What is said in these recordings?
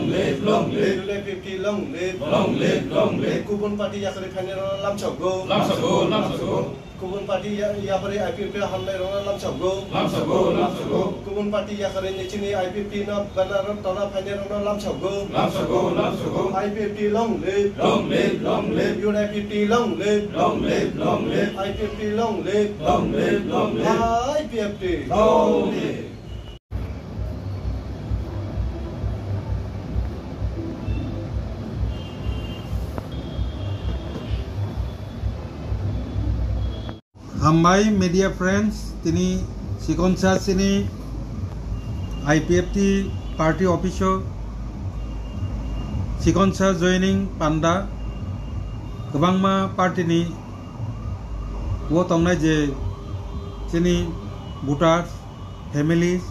live, long live. IPFT long live. Long live, long live. Kubun party yakari phane rona lamchago. Lamsago, lamsago. Kubun party yakari IPFT hamle rona lamchago. Lamsago, lamsago. Kubun party yakari nichini IPFT na banaran tona phane rona lamchago. Lamsago, lamsago. IPFT long live. Long live, long live. IPFT long live. Long live, long live. IPFT long live. Long live, long live. IPFT Long live. Hambai media friends, tini sikonsa sini IPFT party official sikonsa joining panda kebangma party ni wo tongnai je sini voters families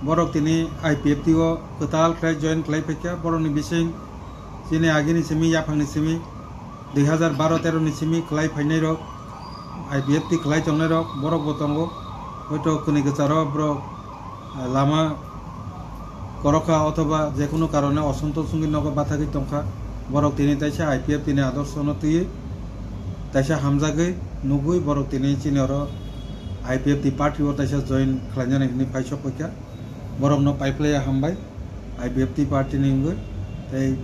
borok tini IPFT o ketal krai join klai pekya borok ni bising sini agini simi yapang ni simi 2012-13 ni simi klai phainai rok IPFT kelai chongnai rok borok botongo hoito kuni gecharo borok lama korokha othoba jekono karone osontosh sungi nogo bathagi tongkha borok tini taisa IPFT ni adorsho no tui taisa hamjagoi nugui borok tini chini oro IPFT party o taisa join khlainjani hini paisok poika borok no paiplaya hambai IPFT party ni ngoi tai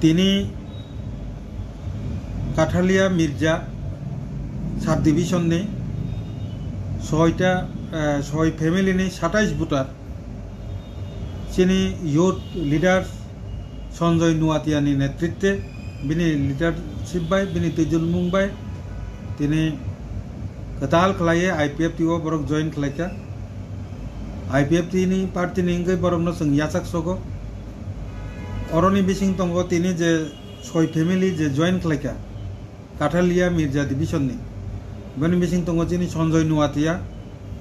tini Kathalia Mirza sub division নেই 6 family নেই 27 voter চিনি youth leader Sanjay নুয়াতিয়ানি নেতৃত্বে বিনি leadership by বিনি তেজুল মুম্বাই তিনি কতাল খালায়ে IPFT ও বরক join খালাইকা IPFT ni party নিঙ্গৈ বরক ন song Yasak সগো অরনি বিসিং তঙ্গ তিনি যে 6 ফ্যামিলি যে জয়েন খালাইকা কাঠালিয়া মির্জা ডিভিশন নি Bani Bising Tongocini Sonjoy Nuatia,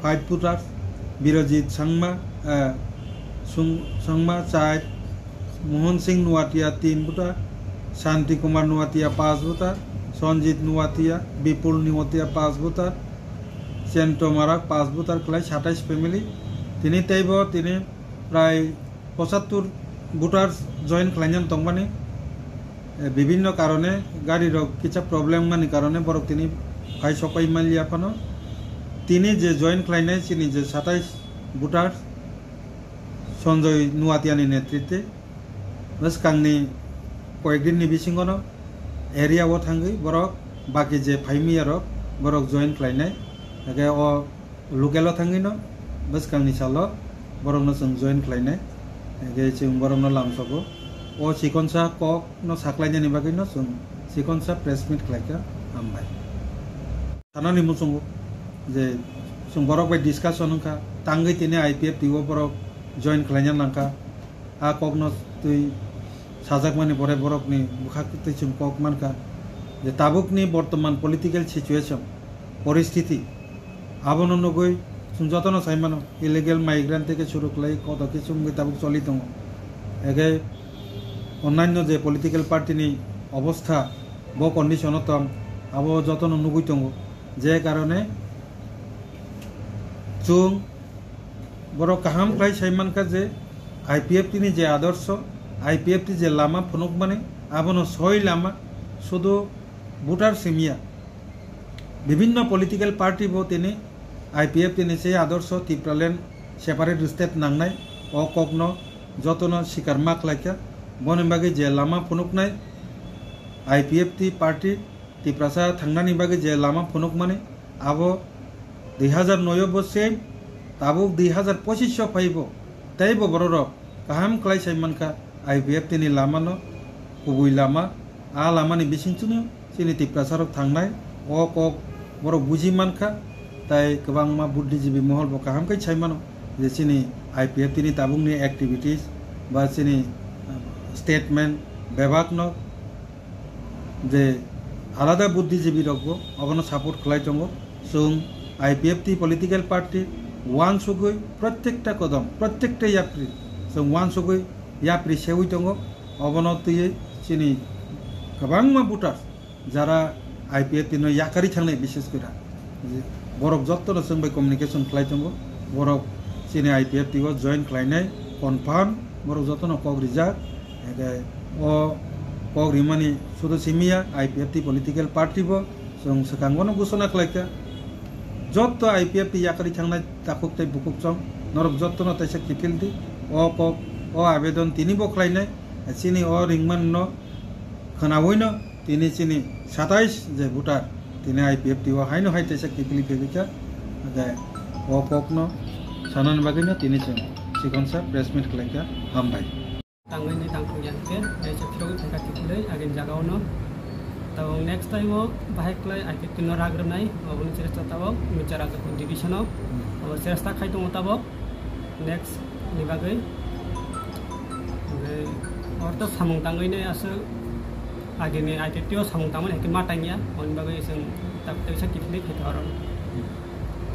5 voters, Birajit Sangma Chai, Mohan Singh Nuatia 3 voters, Shanti Kumar Nuatia 5 voters, Sonjit Nuatia, Bipul Nuatia 5 voters, Sento Marak 5 voters, Clash 27 family, Tini Taibo, Tini Prai 75 voters join Klanyan Tongmani, বিভিন্ন কারণে গাড়ির কিছু problem মানি কারণে বরক তিনি ভাই সকাই মালিয়া পানো তিনি যে join ক্লাইনাই চিনি যে 27 ভোটার সঞ্জয় নুয়াতিয়ানি নেতৃত্বে বাস কাংনি কয়েকদিননি বিসিঙ্গনো এরিয়াও থাঙ্গি বরক বাকি যে ফাইমিয়ারক বরক জয়েন ক্লাইনাই আগে ও লোকেলো থাঙ্গিনো বাস কাংনি সালো বরকনো जों জয়েন ক্লাইনাই আগে जों বরকনো লামসগো o sikonsa kok no saklainya ni bagai no sung sikonsa press meet klaika ambai tanani musungu je sung borok bai discussion ka tangai tine IPFT o borok join klainya nangka a kok no tui sajak mani pore borok ni bukhak tui sung kok manka je tabuk ni bortoman political situation পরিস্থিতি abono nogoi sung jotono saimano illegal migrant থেকে শুরু klai কত কিছু tabuk চলি দङ এগে অন্যান্য যে political party নি অবস্থা ব কন্ডিশনত আবো যতন নুগুইতং যে কারণে চুং বড় কাহাম ক্লাই সাইমানকা যে IPFT নি যে আদর্শ IPFT যে লামা ফনুক মানে আবনো 6 লামা শুধু ভোটার সিমিয়া বিভিন্ন পলিটিক্যাল পার্টি বো তিনি IPFT নি সেই আদর্শ তিপ্রালেন সেপারেট স্টেট নাংনাই অ কগ্ন যতন শিকার মাক লাইকা বনে বাগে যে লামা ফনুকনাই IPFT পার্টি তিপ্রাসা থাংনানি বাগে যে লামা ফনুক মানে আবো 2009 বসে তাবুক 2025 ফাইব তাইব বড়র কাহাম ক্লাই সাইমানকা IPFT নি লামানো কুবুই লামা আ লামানি বিসিংচুনি চিনি তিপ্রাসারক থাংনাই অ কক বড় বুঝি মানকা তাই গোबांमा বুদ্ধিজীবী মহল ব কাহাম কাই সাইমানো যে চিনি IPFT নি তাবুকনি অ্যাক্টিভিটিস বা চিনি স্টেটমেন্ট বিভাগন যে আলাদা বুদ্ধিজীবী রগ অবনো সাপোর্ট খাই দङ जों IPFT পলিটিক্যাল পার্টি ওয়ান সুগৈ প্রত্যেকটা কদম প্রত্যেকটা ইয়াপ্রি जों ওয়ান সুগৈ ইয়াপ্রি সেউই দङ অবনো তুই চিনি गोबांमा ভোটার যারা IPFT नो याकारि थांनाय বিশেষ করে বরক যত্তন जों বাই কমিউনিকেশন খাই দङ বরক চিনি IPFT ও জয়েন খাইনাই confirm borok joto no kok rijak o kok rimani sudo simia IPFT political party bo song sekango no gusona klaika joto IPFT yakari changnai takuk tai bukuk chong norok joto no taisa kipildi o kok o abedon tini bo klainai sini o ringman no khanawoino tini sini 27 je voter tini IPFT o haino hai taisa kipili pebika aga o kok no sanan bagino tini chong sikonsa press meet klaika hambai tangan ni tangkung yang ke dari cepro kita kipilai agen jagao no tau next time o bahai klai IPFT no ragram nai o bun cerita tau bicara ke division o cerita khai tong tabo next ni bagai और तो samung tanggoi ne asu agen ni IPFT o samung tanggoi ne ke matanya on bagai sing tak bisa kipilai kita orang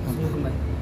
semua hambai